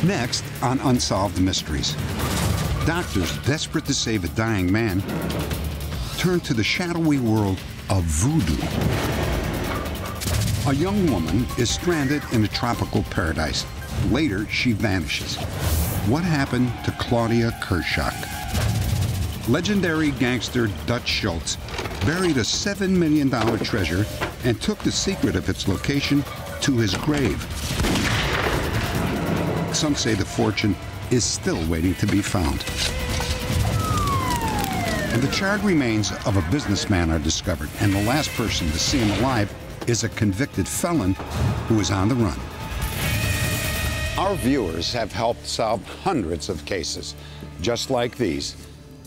Next on Unsolved Mysteries, doctors desperate to save a dying man turn to the shadowy world of voodoo. A young woman is stranded in a tropical paradise. Later, she vanishes. What happened to Claudia Kershak? Legendary gangster Dutch Schultz buried a $7 million treasure and took the secret of its location to his grave. Some say the fortune is still waiting to be found. And the charred remains of a businessman are discovered, and the last person to see him alive is a convicted felon who is on the run. Our viewers have helped solve hundreds of cases just like these.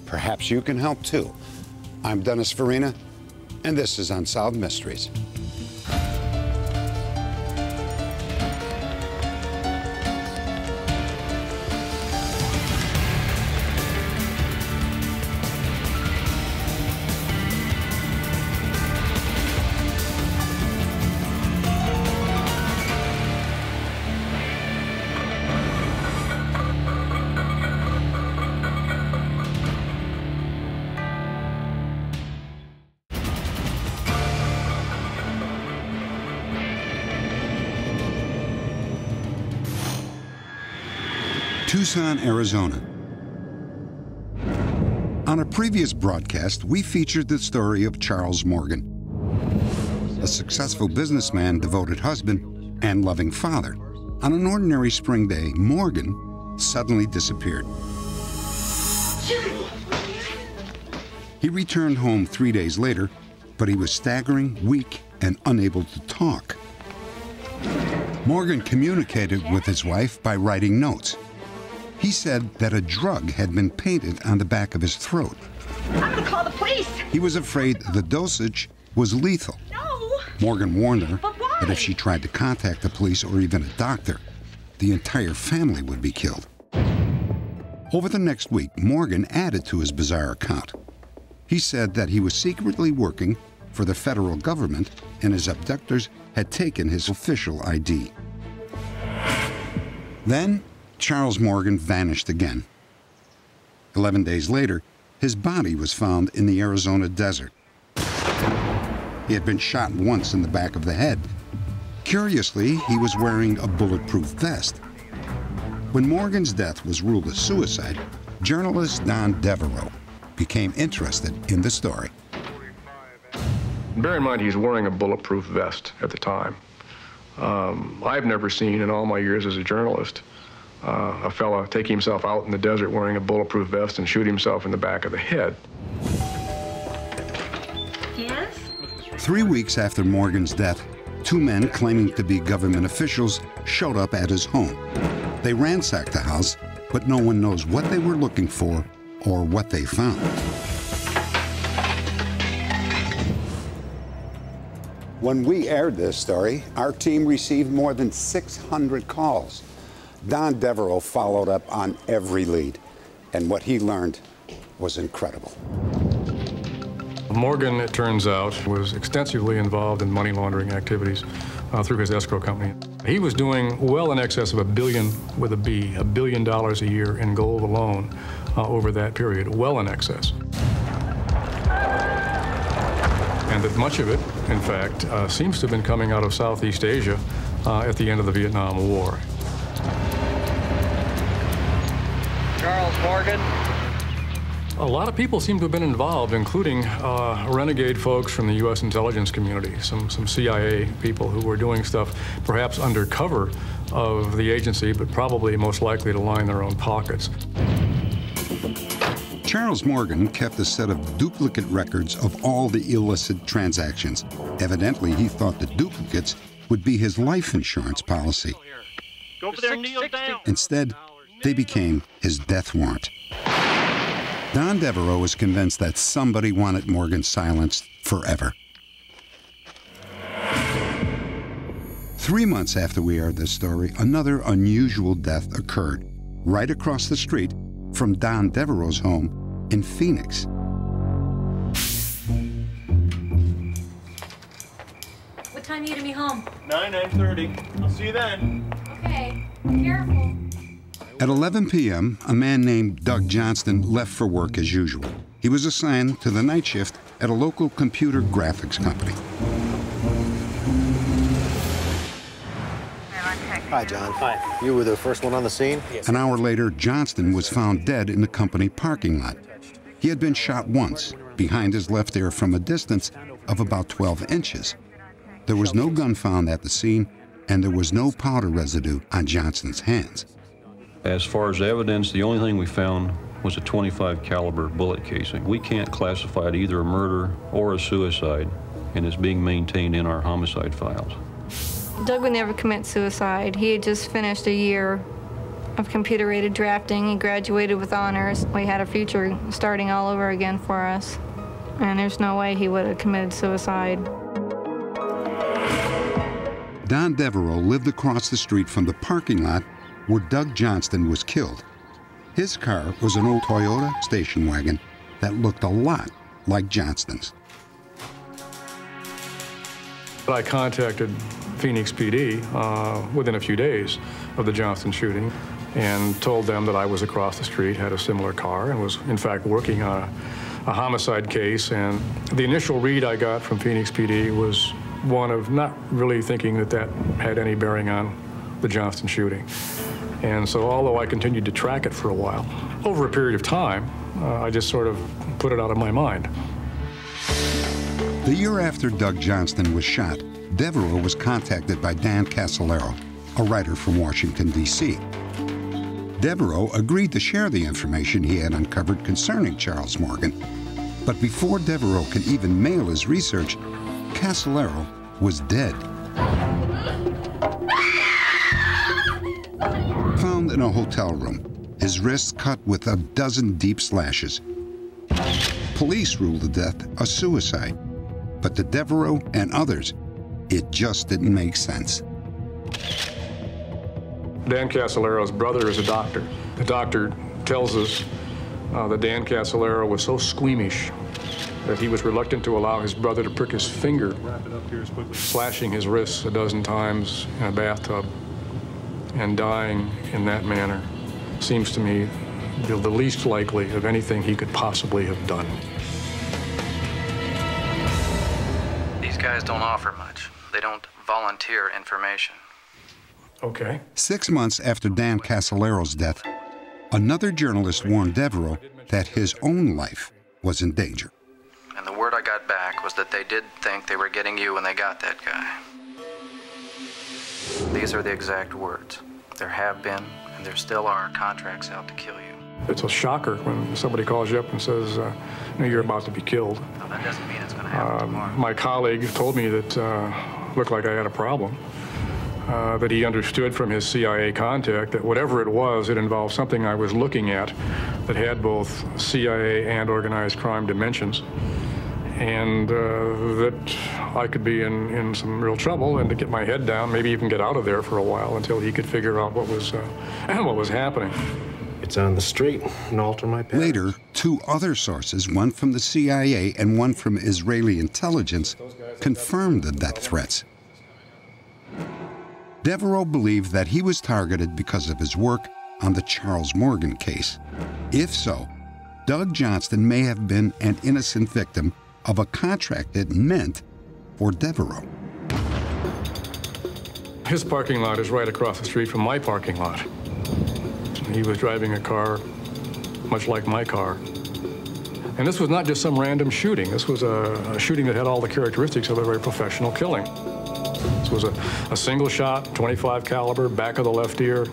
Perhaps you can help too. I'm Dennis Farina, and this is Unsolved Mysteries. Tucson, Arizona. On a previous broadcast, we featured the story of Charles Morgan, a successful businessman, devoted husband, and loving father. On an ordinary spring day, Morgan suddenly disappeared. He returned home 3 days later, but he was staggering, weak, and unable to talk. Morgan communicated with his wife by writing notes. He said that a drug had been painted on the back of his throat. I'm gonna call the police. He was afraid the dosage was lethal. No. Morgan warned her But why? that if she tried to contact the police or even a doctor, the entire family would be killed. Over the next week, Morgan added to his bizarre account. He said that he was secretly working for the federal government and his abductors had taken his official ID. Then, Charles Morgan vanished again. 11 days later, his body was found in the Arizona desert. He had been shot once in the back of the head. Curiously, he was wearing a bulletproof vest. When Morgan's death was ruled a suicide, journalist Don Devereaux became interested in the story. Bear in mind, he's wearing a bulletproof vest at the time. I've never seen in all my years as a journalist a fella take himself out in the desert wearing a bulletproof vest and shoot himself in the back of the head. Yes? 3 weeks after Morgan's death, 2 men claiming to be government officials showed up at his home. They ransacked the house, but no one knows what they were looking for or what they found. When we aired this story, our team received more than 600 calls. Don Devereaux followed up on every lead, and what he learned was incredible. Morgan, it turns out, was extensively involved in money laundering activities through his escrow company. He was doing well in excess of $1 billion, with a B, $1 billion a year in gold alone over that period, well in excess. And that much of it, in fact, seems to have been coming out of Southeast Asia at the end of the Vietnam War. Charles Morgan. A lot of people seem to have been involved, including renegade folks from the U.S. intelligence community, some CIA people who were doing stuff perhaps under cover of the agency, but probably most likely to line their own pockets. Charles Morgan kept a set of duplicate records of all the illicit transactions. Evidently, he thought the duplicates would be his life insurance policy. Go over there and kneel down. Instead, they became his death warrant. Don Devereaux was convinced that somebody wanted Morgan silenced forever. 3 months after we aired this story, another unusual death occurred right across the street from Don Devereaux's home in Phoenix. What time are you to be home? 9:30. I'll see you then. Okay, careful. At 11 p.m., a man named Doug Johnston left for work as usual. He was assigned to the night shift at a local computer graphics company. Hi, John. Hi. You were the first one on the scene? An hour later, Johnston was found dead in the company parking lot. He had been shot once, behind his left ear from a distance of about 12 inches. There was no gun found at the scene, and there was no powder residue on Johnston's hands. As far as evidence, the only thing we found was a .25 caliber bullet casing. We can't classify it either a murder or a suicide, and it's being maintained in our homicide files. Doug would never commit suicide. He had just finished a year of computer-aided drafting. He graduated with honors. We had a future starting all over again for us, and there's no way he would have committed suicide. Don Devereaux lived across the street from the parking lot where Doug Johnston was killed. His car was an old Toyota station wagon that looked a lot like Johnston's. I contacted Phoenix PD within a few days of the Johnston shooting and told them that I was across the street, had a similar car, and was in fact working on a homicide case. And the initial read I got from Phoenix PD was one of not really thinking that that had any bearing on the Johnston shooting. And so although I continued to track it for a while, over a period of time, I just sort of put it out of my mind. The year after Doug Johnston was shot, Devereaux was contacted by Dan Casolaro, a writer from Washington, D.C. Devereaux agreed to share the information he had uncovered concerning Charles Morgan. But before Devereaux could even mail his research, Casolaro was dead. Found in a hotel room, his wrists cut with a dozen deep slashes. Police ruled the death a suicide, but to Devereaux and others, it just didn't make sense. Dan Casolaro's brother is a doctor. The doctor tells us that Dan Casolaro was so squeamish that he was reluctant to allow his brother to prick his finger, slashing his wrists a dozen times in a bathtub, and dying in that manner seems to me the least likely of anything he could possibly have done. These guys don't offer much. They don't volunteer information. Okay. 6 months after Dan Casolaro's death, another journalist warned Devereaux that his own life was in danger. And the word I got back was that they did think they were getting you when they got that guy. These are the exact words. There have been, and there still are, contracts out to kill you. It's a shocker when somebody calls you up and says, no, you're about to be killed. Now, that doesn't mean it's going to happen tomorrow. My colleague told me that looked like I had a problem, that he understood from his CIA contact that whatever it was, it involved something I was looking at that had both CIA and organized crime dimensions, and that I could be in some real trouble, and to get my head down, maybe even get out of there for a while until he could figure out what was happening. It's on the street and alter my path. Later, two other sources, one from the CIA and one from Israeli intelligence, confirmed the death threats. Devereaux believed that he was targeted because of his work on the Charles Morgan case. If so, Doug Johnston may have been an innocent victim of a contract it meant for Devereaux. His parking lot is right across the street from my parking lot. He was driving a car much like my car. And this was not just some random shooting. This was a shooting that had all the characteristics of a very professional killing. This was a single shot, .25 caliber, back of the left ear,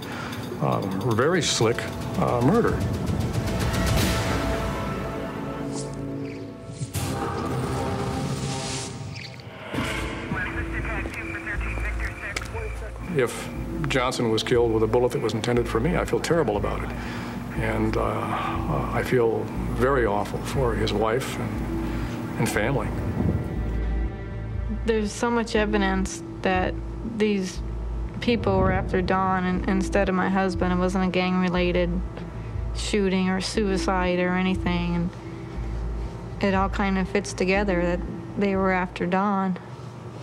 very slick murder. If Johnson was killed with a bullet that was intended for me, I feel terrible about it. And I feel very awful for his wife and family. There's so much evidence that these people were after Don and instead of my husband. It wasn't a gang-related shooting or suicide or anything. And it all kind of fits together that they were after Don,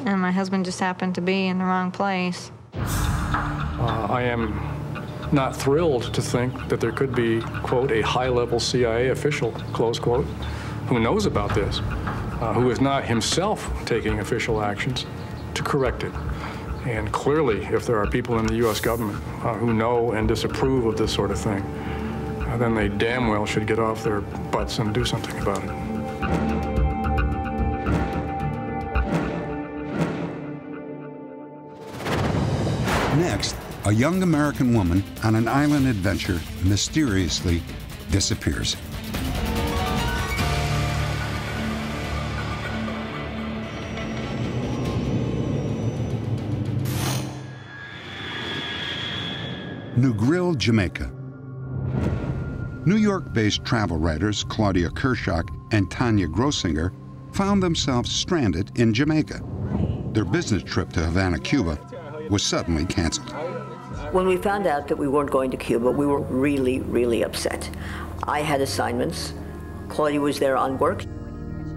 and my husband just happened to be in the wrong place. I am not thrilled to think that there could be, quote, a high-level CIA official, close quote, who knows about this, who is not himself taking official actions to correct it. And clearly, if there are people in the U.S. government who know and disapprove of this sort of thing, then they damn well should get off their butts and do something about it. Next, a young American woman on an island adventure mysteriously disappears. Negril, Jamaica. New York-based travel writers Claudia Kershak and Tanya Grossinger found themselves stranded in Jamaica. Their business trip to Havana, Cuba, was suddenly canceled. When we found out that we weren't going to Cuba, we were really, really upset. I had assignments. Claudia was there on work.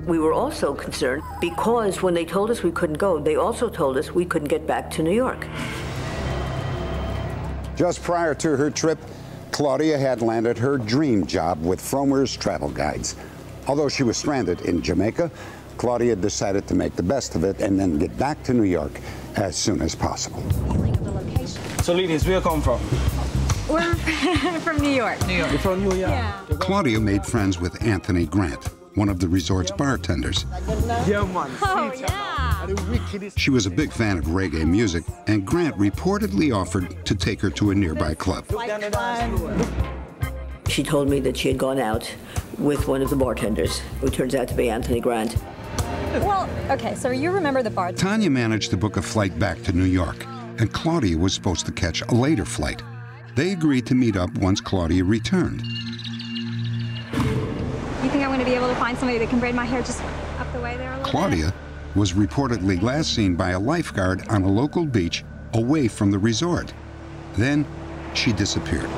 We were also concerned because when they told us we couldn't go, they also told us we couldn't get back to New York. Just prior to her trip, Claudia had landed her dream job with Frommer's Travel Guides. Although she was stranded in Jamaica, Claudia decided to make the best of it and then get back to New York as soon as possible. So, ladies, where you come from? We're from New York. New York. You're from New York? Yeah. Claudia made friends with Anthony Grant, one of the resort's bartenders. Oh, yeah. She was a big fan of reggae music, and Grant reportedly offered to take her to a nearby club. She told me that she had gone out with one of the bartenders, who turns out to be Anthony Grant. Well, okay, so you remember the bar. Tanya managed to book a flight back to New York, and Claudia was supposed to catch a later flight. They agreed to meet up once Claudia returned. You think I'm going to be able to find somebody that can braid my hair just up the way there a little Claudia was reportedly last seen by a lifeguard on a local beach away from the resort. Then she disappeared.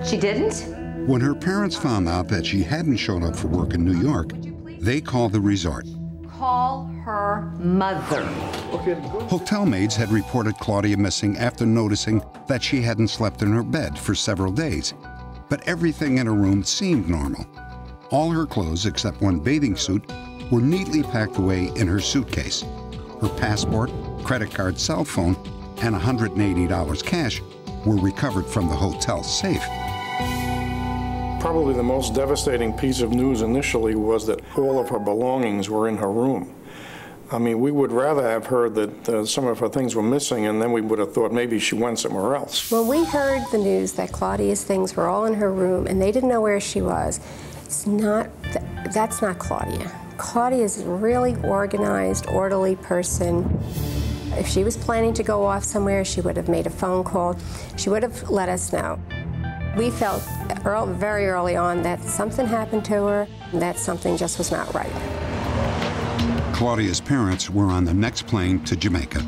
She didn't? When her parents found out that she hadn't shown up for work in New York, they called the resort. Call her mother. Hotel maids had reported Claudia missing after noticing that she hadn't slept in her bed for several days. But everything in her room seemed normal. All her clothes, except one bathing suit, were neatly packed away in her suitcase. Her passport, credit card, cell phone, and $180 cash were recovered from the hotel safe. Probably the most devastating piece of news initially was that all of her belongings were in her room. I mean, we would rather have heard that some of her things were missing, and then we would have thought maybe she went somewhere else. When we heard the news that Claudia's things were all in her room and they didn't know where she was, that's not Claudia. Claudia is a really organized, orderly person. If she was planning to go off somewhere, she would have made a phone call. She would have let us know. We felt very early on that something happened to her, and that something just was not right. Claudia's parents were on the next plane to Jamaica.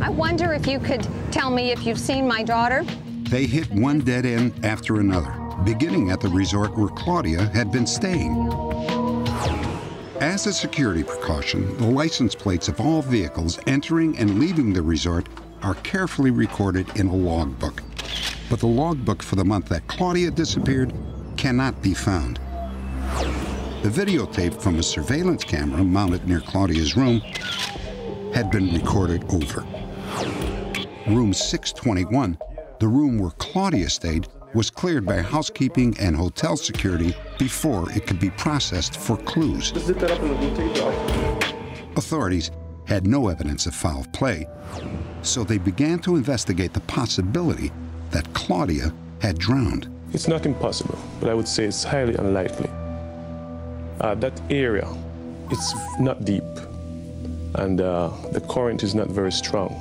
I wonder if you could tell me if you've seen my daughter? They hit one dead end after another, beginning at the resort where Claudia had been staying. As a security precaution, the license plates of all vehicles entering and leaving the resort are carefully recorded in a logbook. But the logbook for the month that Claudia disappeared cannot be found. The videotape from a surveillance camera mounted near Claudia's room had been recorded over. Room 621, the room where Claudia stayed, was cleared by housekeeping and hotel security before it could be processed for clues. Authorities had no evidence of foul play, so they began to investigate the possibility that Claudia had drowned. It's not impossible, but I would say it's highly unlikely. That area, it's not deep, and the current is not very strong.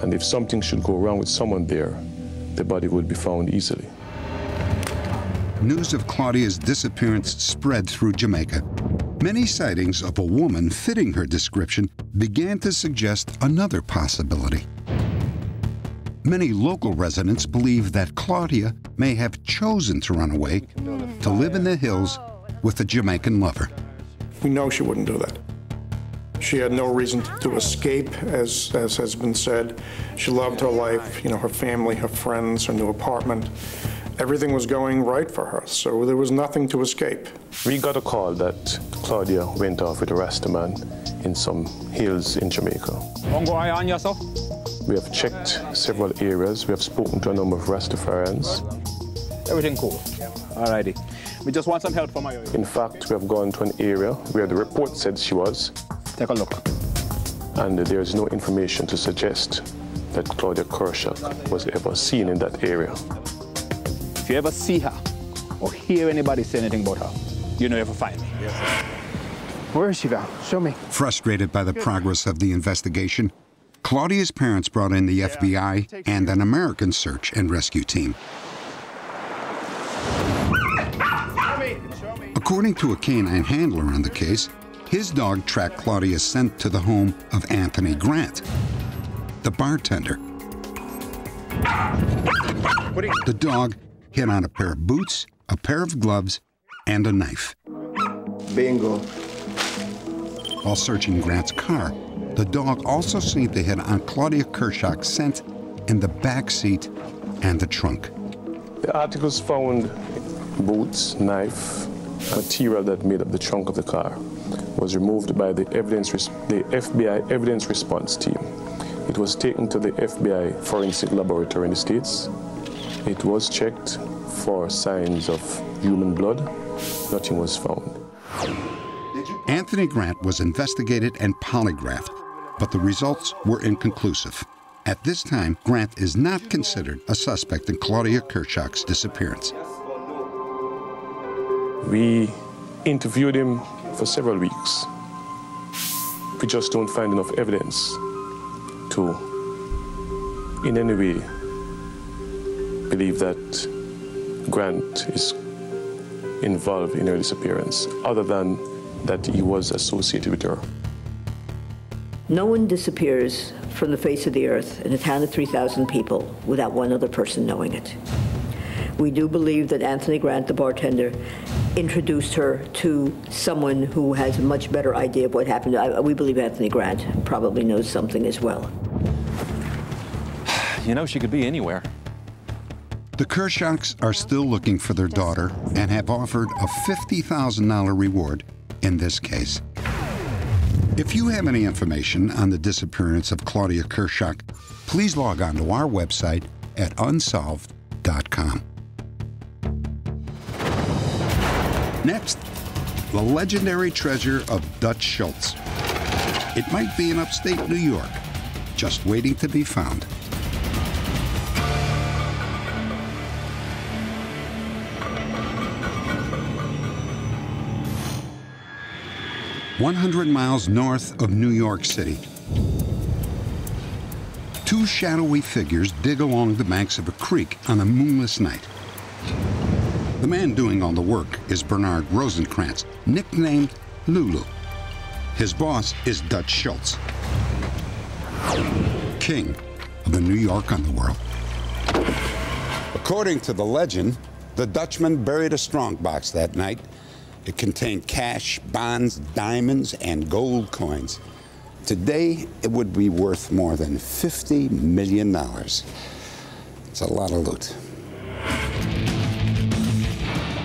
And if something should go wrong with someone there, the body would be found easily. News of Claudia's disappearance spread through Jamaica. Many sightings of a woman fitting her description began to suggest another possibility. Many local residents believe that Claudia may have chosen to run away to live in the hills with a Jamaican lover. We know she wouldn't do that. She had no reason to escape, as has been said. She loved her life, you know, her family, her friends, her new apartment. Everything was going right for her, so there was nothing to escape. We got a call that Claudia went off with a Rastaman in some hills in Jamaica. We have checked several areas. We have spoken to a number of Rastafarians. Everything cool. Alrighty. We just want some help from my area. In fact, we have gone to an area where the report said she was. Take a look. And there is no information to suggest that Claudia Kershak was ever seen in that area. If you ever see her or hear anybody say anything about her, you know you have to find me. Yes. Where is she, Val? Show me. Frustrated by the progress of the investigation, Claudia's parents brought in the FBI and an American search and rescue team. According to a canine handler on the case, his dog tracked Claudia's scent to the home of Anthony Grant, the bartender. The dog hit on a pair of boots, a pair of gloves, and a knife. Bingo. While searching Grant's car, the dog also seemed to hit on Claudia Kershak's scent in the back seat and the trunk. The articles found boots, knife, material that made up the trunk of the car was removed by the FBI evidence response team. It was taken to the FBI forensic laboratory in the States. It was checked for signs of human blood. Nothing was found. Anthony Grant was investigated and polygraphed, but the results were inconclusive. At this time, Grant is not considered a suspect in Claudia Kershak's disappearance. We interviewed him for several weeks. We just don't find enough evidence to, in any way, believe that Grant is involved in her disappearance, other than that he was associated with her. No one disappears from the face of the earth in a town of 3,000 people without one other person knowing it. We do believe that Anthony Grant, the bartender, introduced her to someone who has a much better idea of what happened. We believe Anthony Grant probably knows something as well. You know, she could be anywhere. The Kershaks are still looking for their daughter and have offered a $50,000 reward in this case. If you have any information on the disappearance of Claudia Kershak, please log on to our website at unsolved.com. Next, the legendary treasure of Dutch Schultz. It might be in upstate New York, just waiting to be found. "100 miles north of New York City, two shadowy figures dig along the banks of a creek on a moonless night. The man doing all the work is Bernard Rosenkrantz, nicknamed Lulu. His boss is Dutch Schultz, king of the New York underworld. According to the legend, the Dutchman buried a strongbox that night. It contained cash, bonds, diamonds, and gold coins. Today, it would be worth more than $50 million. It's a lot of loot.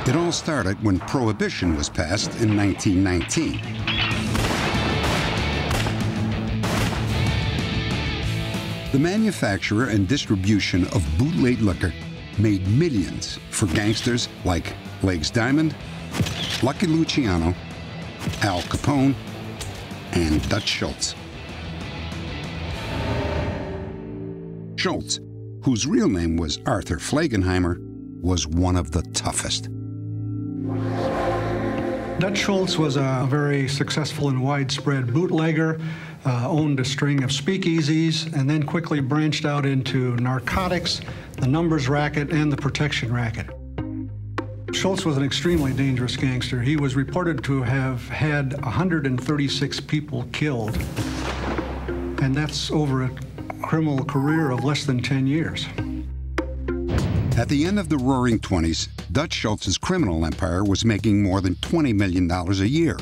It all started when Prohibition was passed in 1919. The manufacture and distribution of bootleg liquor made millions for gangsters like Legs Diamond, Lucky Luciano, Al Capone, and Dutch Schultz. Schultz, whose real name was Arthur Flagenheimer, was one of the toughest. Dutch Schultz was a very successful and widespread bootlegger, owned a string of speakeasies, and then quickly branched out into narcotics, the numbers racket, and the protection racket. Schultz was an extremely dangerous gangster. He was reported to have had 136 people killed, and that's over a criminal career of less than 10 years. At the end of the Roaring '20s, Dutch Schultz's criminal empire was making more than $20 million a year,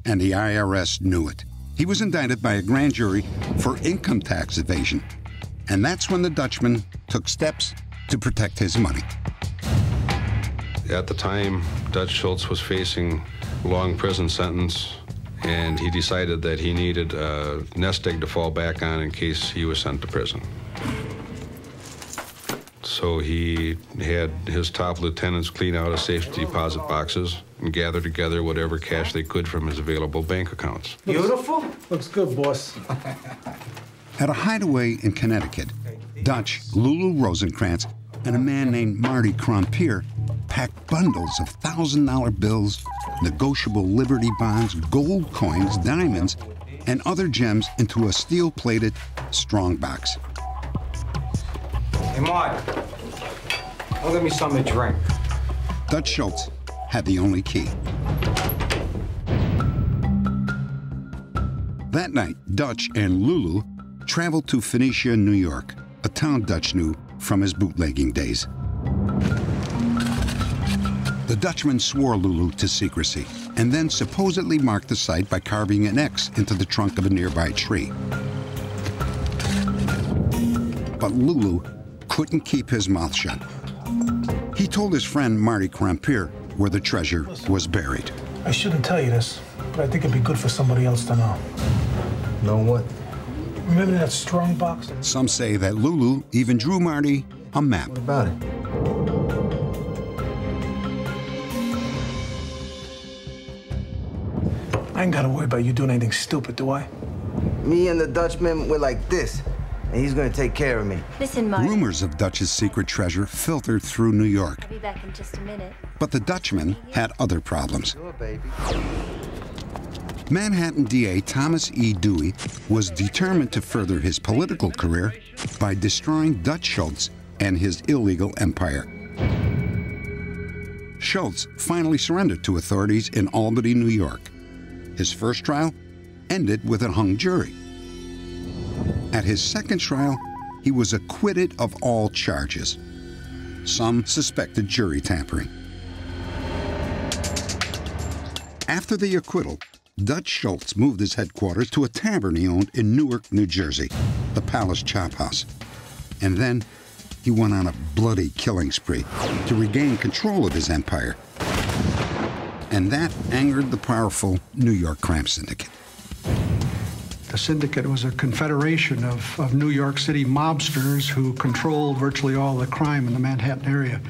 and the IRS knew it. He was indicted by a grand jury for income tax evasion. And that's when the Dutchman took steps to protect his money. At the time, Dutch Schultz was facing a long prison sentence, and he decided that he needed a nest egg to fall back on in case he was sent to prison. So he had his top lieutenants clean out his safety deposit boxes and gather together whatever cash they could from his available bank accounts. Beautiful? Looks good, boss. At a hideaway in Connecticut, Dutch, Lulu Rosenkrantz, and a man named Marty Krompier packed bundles of $1,000 bills, negotiable Liberty bonds, gold coins, diamonds, and other gems into a steel-plated strongbox. Hey, Marty, go get me something to drink. Dutch Schultz had the only key. That night, Dutch and Lulu traveled to Phoenicia, New York, a town Dutch knew from his bootlegging days. The Dutchman swore Lulu to secrecy and then supposedly marked the site by carving an X into the trunk of a nearby tree. But Lulu couldn't keep his mouth shut. He told his friend Marty Krompier where the treasure was buried. I shouldn't tell you this, but I think it'd be good for somebody else to know. Know what? Remember that strong box? Some say that Lulu even drew Marty a map. What about it? I ain't gotta worry about you doing anything stupid, do I? Me and the Dutchman were like this, and he's gonna take care of me. Listen, Marty. Rumors of Dutch's secret treasure filtered through New York. I'll be back in just a minute. But the Dutchman had other problems. Sure, baby. Manhattan DA Thomas E. Dewey was determined to further his political career by destroying Dutch Schultz and his illegal empire. Schultz finally surrendered to authorities in Albany, New York. His first trial ended with a hung jury. At his second trial, he was acquitted of all charges. Some suspected jury tampering. After the acquittal, Dutch Schultz moved his headquarters to a tavern he owned in Newark, New Jersey, the Palace Chop House. And then he went on a bloody killing spree to regain control of his empire. And that angered the powerful New York crime syndicate. The syndicate was a confederation of New York City mobsters who controlled virtually all the crime in the Manhattan area.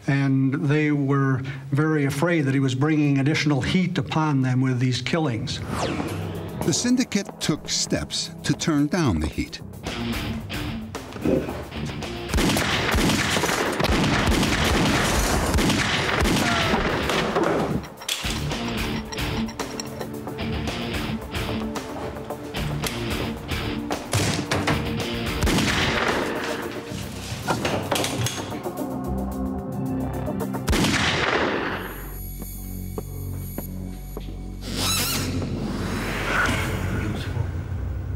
And they were very afraid that he was bringing additional heat upon them with these killings. The syndicate took steps to turn down the heat.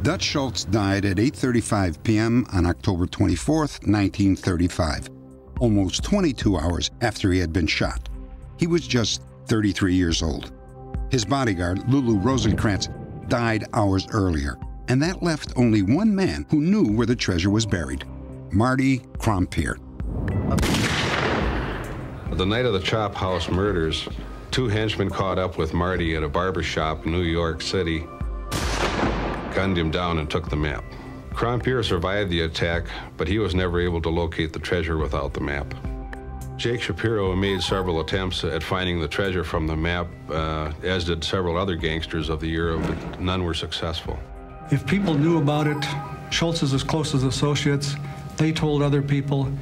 Dutch Schultz died at 8:35 p.m. on October 24th, 1935, almost 22 hours after he had been shot. He was just 33 years old. His bodyguard, Lulu Rosenkrantz, died hours earlier, and that left only one man who knew where the treasure was buried, Marty Krompier. The night of the Chop House murders, two henchmen caught up with Marty at a barber shop in New York City, gunned him down and took the map. Krompier survived the attack, but he was never able to locate the treasure without the map. Jake Shapiro made several attempts at finding the treasure from the map, as did several other gangsters of the era, but none were successful. If people knew about it, Schultz's closest associates, they told other people.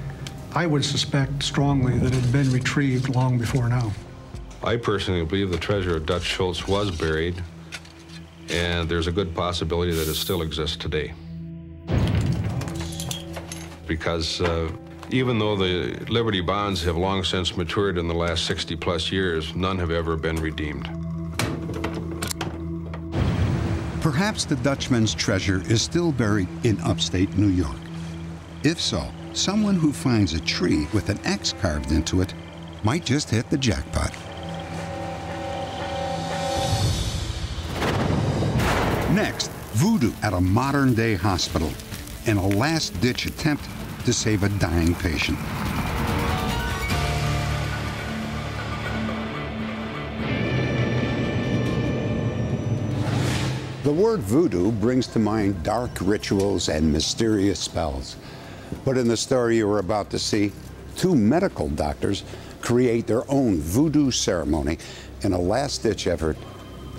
I would suspect strongly that it had been retrieved long before now. I personally believe the treasure of Dutch Schultz was buried, and there's a good possibility that it still exists today. Because even though the Liberty bonds have long since matured in the last 60+ years, none have ever been redeemed. Perhaps the Dutchman's treasure is still buried in upstate New York. If so, someone who finds a tree with an X carved into it might just hit the jackpot. Next, voodoo at a modern-day hospital in a last-ditch attempt to save a dying patient. The word voodoo brings to mind dark rituals and mysterious spells. But in the story you are about to see, two medical doctors create their own voodoo ceremony in a last-ditch effort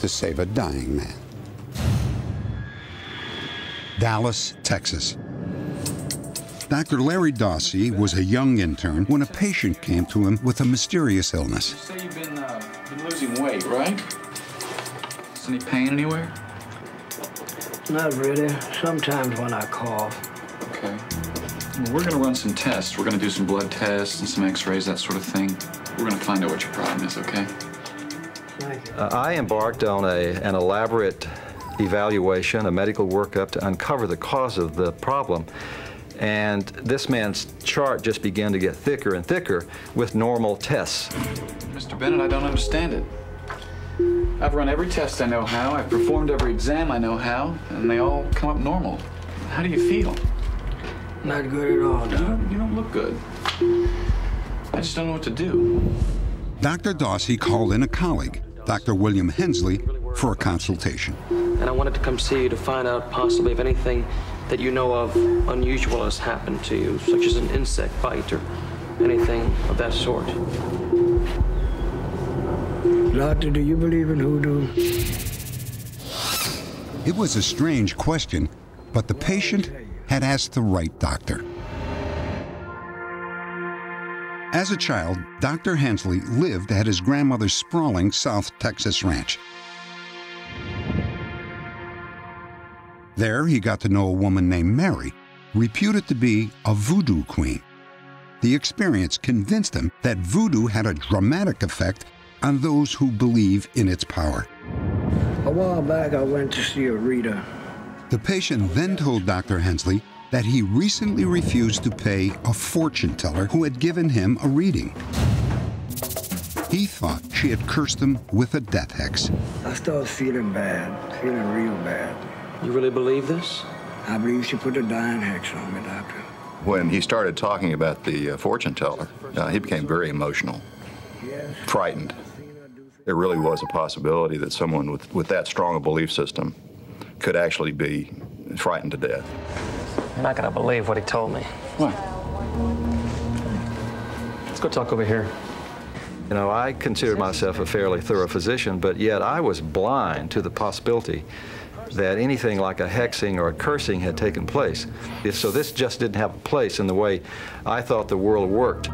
to save a dying man. Dallas, Texas. Dr. Larry Dawsey was a young intern when a patient came to him with a mysterious illness. You say you've been losing weight, right? Is any pain anywhere? Not really. Sometimes when I cough. Okay. Well, we're going to run some tests. We're going to do some blood tests and some x-rays, that sort of thing. We're going to find out what your problem is, okay? I embarked on an elaborate evaluation, a medical workup to uncover the cause of the problem. And this man's chart just began to get thicker and thicker with normal tests. Mr. Bennett, I don't understand it. I've run every test I know how, I've performed every exam I know how, and they all come up normal. How do you feel? Not good at all, Doc. You don't look good. I just don't know what to do. Dr. Dawsey called in a colleague, Dr. William Hensley, for a consultation. And I wanted to come see you to find out possibly if anything that you know of unusual has happened to you, such as an insect bite or anything of that sort. Doctor, do you believe in hoodoo? It was a strange question, but the patient had asked the right doctor. As a child, Dr. Hensley lived at his grandmother's sprawling South Texas ranch. There, he got to know a woman named Mary, reputed to be a voodoo queen. The experience convinced him that voodoo had a dramatic effect on those who believe in its power. A while back, I went to see a reader. The patient then told Dr. Hensley that he recently refused to pay a fortune teller who had given him a reading. He thought she had cursed him with a death hex. I started feeling bad, feeling real bad. You really believe this? I believe she put a dying hex on me, Doctor. When he started talking about the fortune teller, he became very emotional, frightened. There really was a possibility that someone with that strong a belief system could actually be frightened to death. You're not going to believe what he told me. What? Let's go talk over here. You know, I considered myself a fairly thorough physician, but yet I was blind to the possibility that anything like a hexing or a cursing had taken place. So this just didn't have a place in the way I thought the world worked.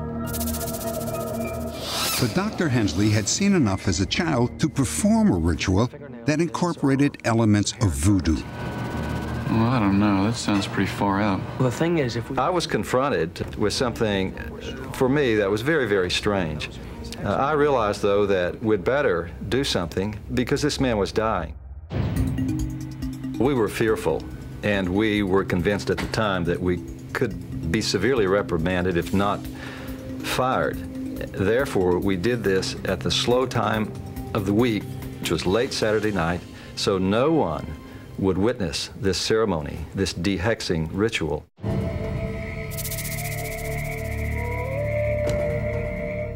But Dr. Hensley had seen enough as a child to perform a ritual that incorporated elements of voodoo. Well, I don't know. That sounds pretty far out. Well, the thing is, I was confronted with something, for me, that was very, very strange. I realized, though, that we'd better do something because this man was dying. We were fearful, and we were convinced at the time that we could be severely reprimanded, if not fired. Therefore, we did this at the slow time of the week, which was late Saturday night, so no one would witness this ceremony, this dehexing ritual.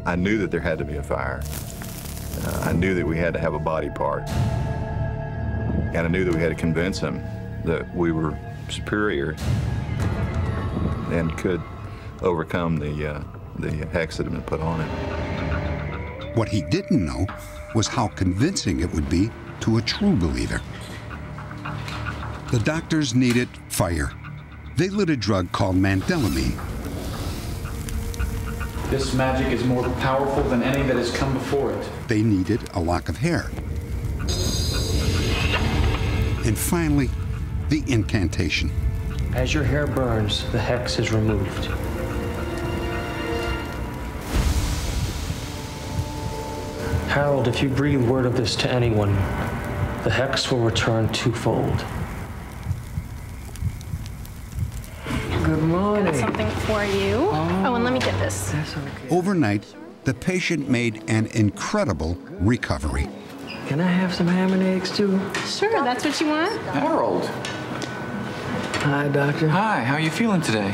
I knew that there had to be a fire. I knew that we had to have a body part. And I knew that we had to convince him that we were superior and could overcome the hex that had been put on it. What he didn't know was how convincing it would be to a true believer. The doctors needed fire. They lit a drug called mandelamine. This magic is more powerful than any that has come before it. They needed a lock of hair. And finally, the incantation. as your hair burns, the hex is removed. Harold, if you breathe word of this to anyone, the hex will return twofold. Good morning. I got something for you. Oh, and let me get this. Overnight, the patient made an incredible recovery. Can I have some ham and eggs, too? Sure, that's what you want. Harold. Hi, Doctor. Hi, how are you feeling today?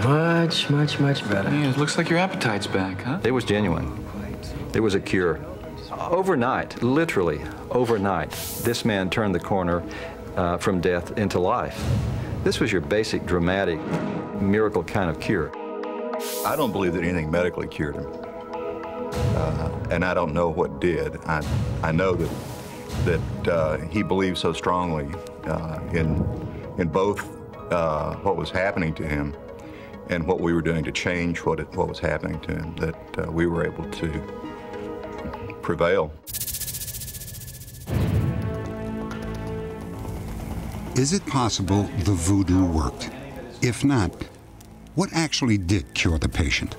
Much, much, much better. Yeah, it looks like your appetite's back, huh? It was genuine. It was a cure. Overnight, literally overnight, this man turned the corner from death into life. This was your basic, dramatic, miracle kind of cure. I don't believe that anything medically cured him. And I don't know what did. I know that he believed so strongly in both what was happening to him and what we were doing to change what was happening to him, that we were able to prevail. Is it possible the voodoo worked? If not, what actually did cure the patient?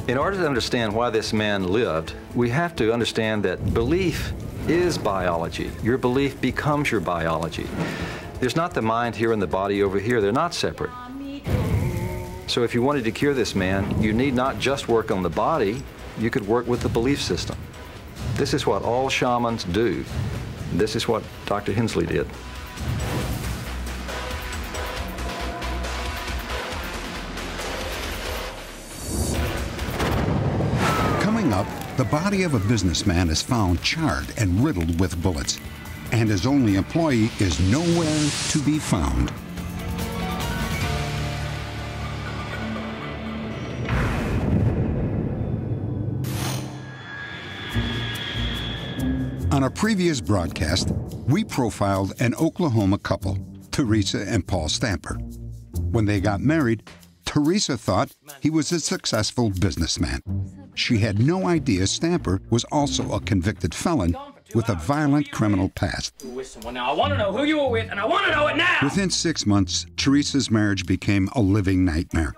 In order to understand why this man lived, we have to understand that belief is biology. Your belief becomes your biology. There's not the mind here and the body over here. They're not separate. So if you wanted to cure this man, you need not just work on the body, you could work with the belief system. This is what all shamans do. This is what Dr. Hensley did. Coming up, the body of a businessman is found charred and riddled with bullets, and his only employee is nowhere to be found. On a previous broadcast, we profiled an Oklahoma couple, Teresa and Paul Stamper. When they got married, Teresa thought he was a successful businessman. She had no idea Stamper was also a convicted felon with a violent criminal past. Now, I want to know who you were with, and I want to know it now! Within 6 months, Teresa's marriage became a living nightmare.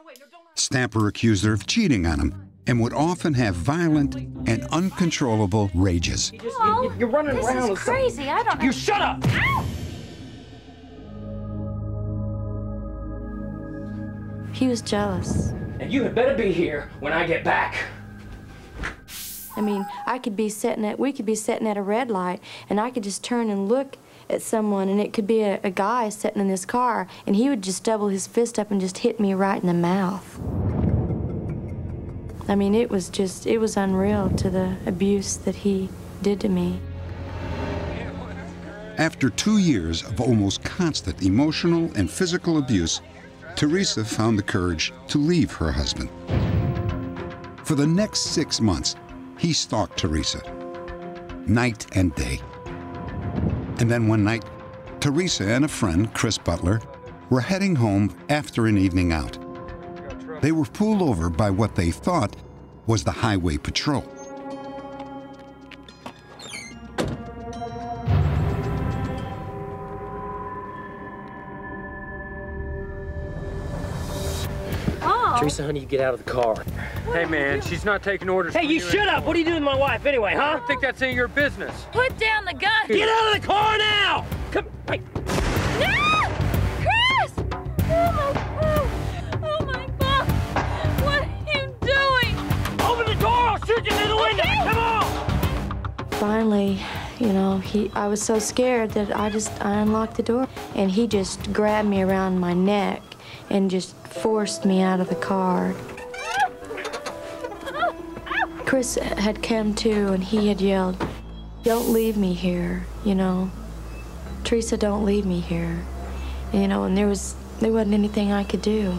Stamper accused her of cheating on him and would often have violent and uncontrollable rages. You're running around. This is crazy. I don't know. You shut up! Ow! He was jealous. And you had better be here when I get back. I mean, we could be sitting at a red light, and I could just turn and look at someone, and it could be a guy sitting in this car, and he would just double his fist up and just hit me right in the mouth. I mean, it was unreal to the abuse that he did to me. After 2 years of almost constant emotional and physical abuse, Teresa found the courage to leave her husband. For the next 6 months, he stalked Teresa, night and day. And then one night, Teresa and a friend, Chris Butler, were heading home after an evening out. They were pulled over by what they thought was the highway patrol. Teresa, honey, you get out of the car. Hey, man, she's not taking orders. Hey, you shut up! What are you doing with my wife anyway, huh? I don't think that's any of your business. Put down the gun. Get out of the car now! Come, hey. No! Chris! Oh my God! What are you doing? Open the door! I'll shoot you through the window! Okay. Come on! Finally, you know, I was so scared that I unlocked the door, and he just grabbed me around my neck and just forced me out of the car. Chris had come to, and he had yelled, "Don't leave me here, you know. Teresa, don't leave me here." You know, and there wasn't anything I could do.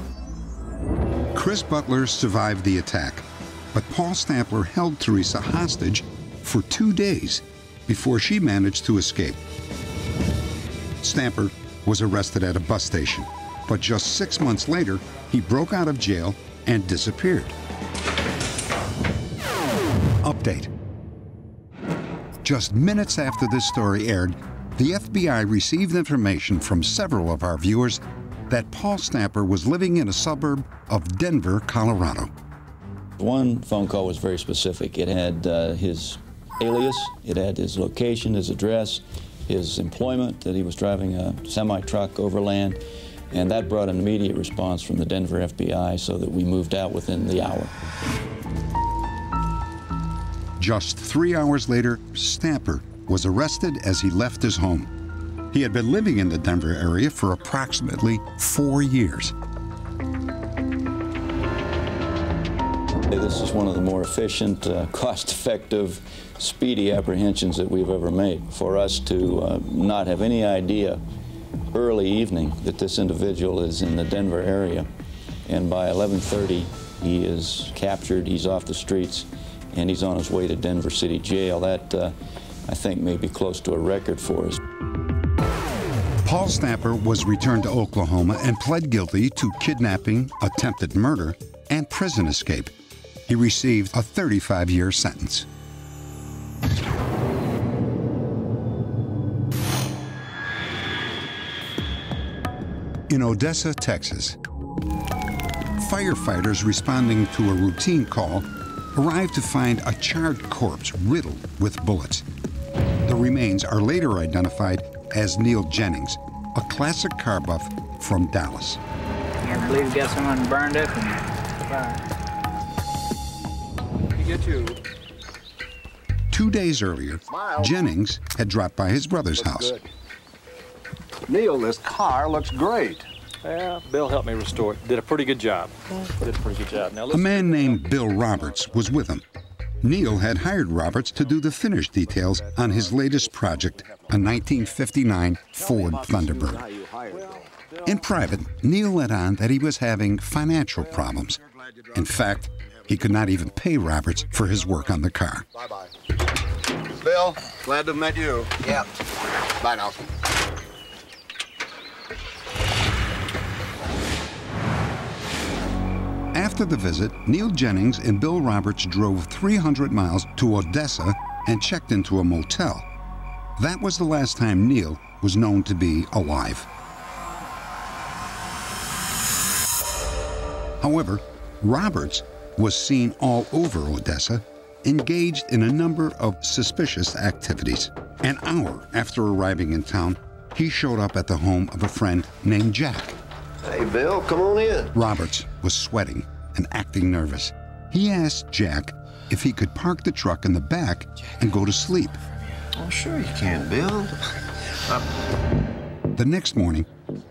Chris Butler survived the attack, but Paul Stamper held Teresa hostage for 2 days before she managed to escape. Stamper was arrested at a bus station, but just 6 months later, he broke out of jail and disappeared. Update. Just minutes after this story aired, the FBI received information from several of our viewers that Paul Stamper was living in a suburb of Denver, Colorado. One phone call was very specific. It had his alias, it had his location, his address, his employment, that he was driving a semi-truck overland, and that brought an immediate response from the Denver FBI so that we moved out within the hour. Just 3 hours later, Stamper was arrested as he left his home. He had been living in the Denver area for approximately 4 years. This is one of the more efficient, cost-effective, speedy apprehensions that we've ever made. For us to not have any idea early evening that this individual is in the Denver area, and by 11:30 he is captured, he's off the streets, and he's on his way to Denver City Jail. That, I think, may be close to a record for us. Paul Snapper was returned to Oklahoma and pled guilty to kidnapping, attempted murder, and prison escape. He received a 35-year sentence. In Odessa, Texas, firefighters responding to a routine call arrived to find a charred corpse riddled with bullets. The remains are later identified as Neil Jennings, a classic car buff from Dallas. I believe you got someone burned up in the fire. You get you. 2 days earlier, Jennings had dropped by his brother's house. Neil, this car looks great. Yeah, Bill helped me restore it. Did a pretty good job. Now, A man named Bill Roberts was with him. Neil had hired Roberts to do the finish details on his latest project, a 1959 Ford Thunderbird. In private, Neil let on that he was having financial problems. In fact, he could not even pay Roberts for his work on the car. Bye-bye. Bill, glad to have met you. Yeah. Bye now. After the visit, Neil Jennings and Bill Roberts drove 300 miles to Odessa and checked into a motel. That was the last time Neil was known to be alive. However, Roberts was seen all over Odessa, engaged in a number of suspicious activities. An hour after arriving in town, he showed up at the home of a friend named Jack. Hey, Bill, come on in. Roberts was sweating and acting nervous. He asked Jack if he could park the truck in the back and go to sleep. Oh, sure you can, Bill. The next morning,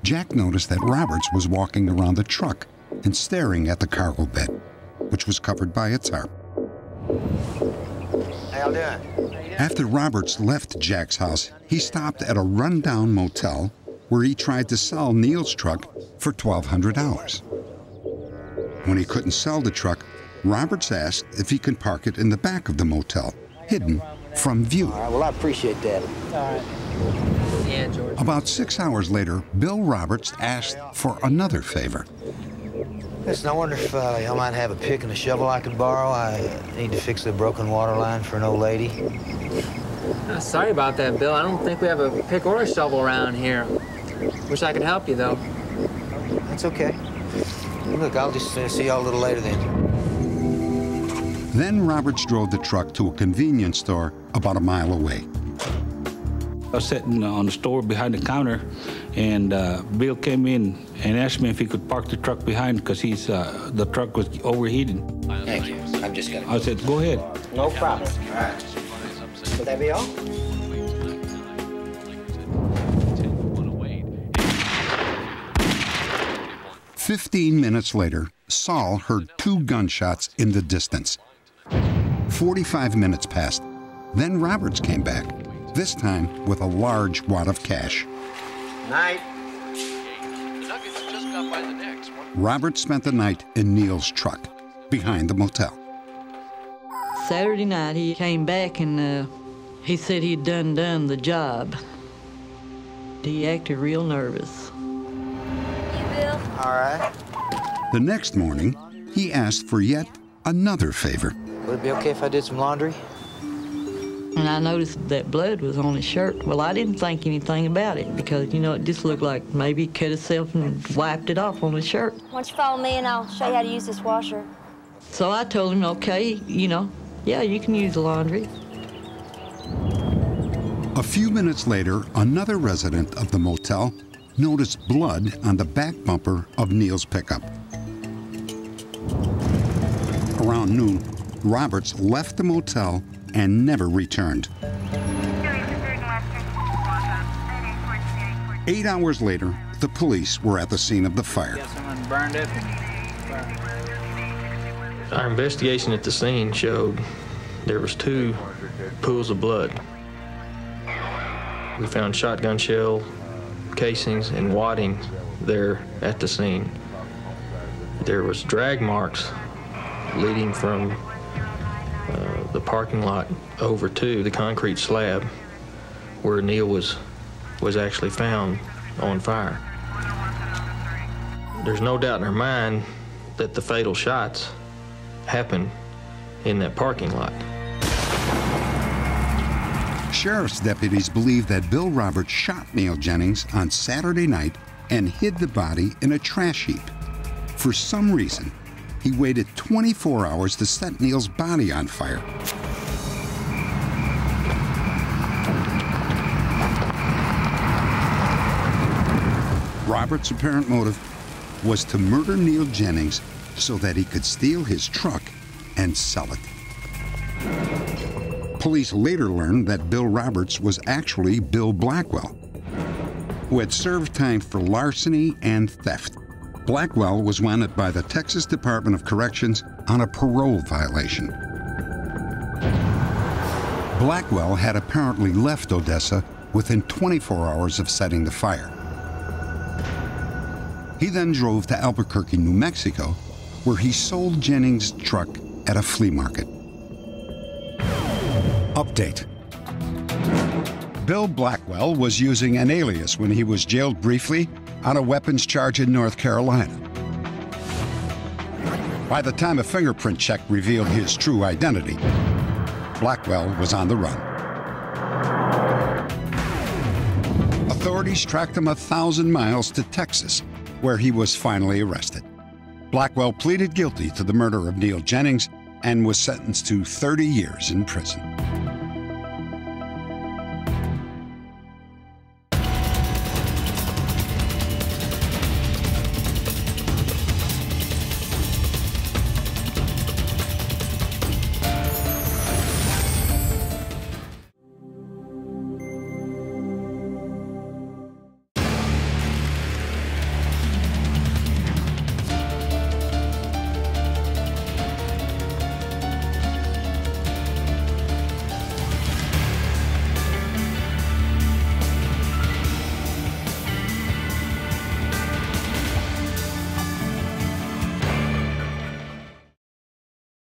Jack noticed that Roberts was walking around the truck and staring at the cargo bed, which was covered by a tarp. How y'all doing? After Roberts left Jack's house, he stopped at a rundown motel where he tried to sell Neil's truck for $1,200. When he couldn't sell the truck, Roberts asked if he could park it in the back of the motel, hidden from view. All right, well, I appreciate that. All right. Yeah, George. About 6 hours later, Bill Roberts asked for another favor. Listen, I wonder if y'all might have a pick and a shovel I could borrow. I need to fix the broken water line for an old lady. Sorry about that, Bill. I don't think we have a pick or a shovel around here. Wish I could help you, though. That's okay. Look, I'll just see y'all a little later then. Then Roberts drove the truck to a convenience store about a mile away. I was sitting on the store behind the counter, and Bill came in and asked me if he could park the truck behind because the truck was overheating. Thank you. I'm just gonna. I said, go ahead. No problem. All right. Would that be all? "15 minutes later, Saul heard 2 gunshots in the distance. 45 minutes passed. Then Roberts came back, this time with a large wad of cash. Night. Roberts spent the night in Neil's truck, behind the motel. Saturday night, he came back and he said he'd done the job. He acted real nervous. All right. The next morning, he asked for yet another favor. Would it be okay if I did some laundry? And I noticed that blood was on his shirt. Well, I didn't think anything about it because, you know, it just looked like maybe he cut himself and wiped it off on his shirt. Why don't you follow me and I'll show you how to use this washer. So I told him, okay, you know, yeah, you can use the laundry. A few minutes later, another resident of the motel noticed blood on the back bumper of Neil's pickup. Around noon, Roberts left the motel and never returned. 8 hours later, the police were at the scene of the fire. Someone burned it. Our investigation at the scene showed there was 2 pools of blood. We found shotgun shell casings and wadding there at the scene. There was drag marks leading from the parking lot over to the concrete slab where Neil was actually found on fire. There's no doubt in our mind that the fatal shots happened in that parking lot. Sheriff's deputies believe that Bill Roberts shot Neil Jennings on Saturday night and hid the body in a trash heap. For some reason, he waited 24 hours to set Neil's body on fire. Roberts' apparent motive was to murder Neil Jennings so that he could steal his truck and sell it. Police later learned that Bill Roberts was actually Bill Blackwell, who had served time for larceny and theft. Blackwell was wanted by the Texas Department of Corrections on a parole violation. Blackwell had apparently left Odessa within 24 hours of setting the fire. He then drove to Albuquerque, New Mexico, where he sold Jennings' truck at a flea market. Update. Bill Blackwell was using an alias when he was jailed briefly on a weapons charge in North Carolina. By the time a fingerprint check revealed his true identity, Blackwell was on the run. Authorities tracked him 1,000 miles to Texas, where he was finally arrested. Blackwell pleaded guilty to the murder of Neil Jennings and was sentenced to 30 years in prison.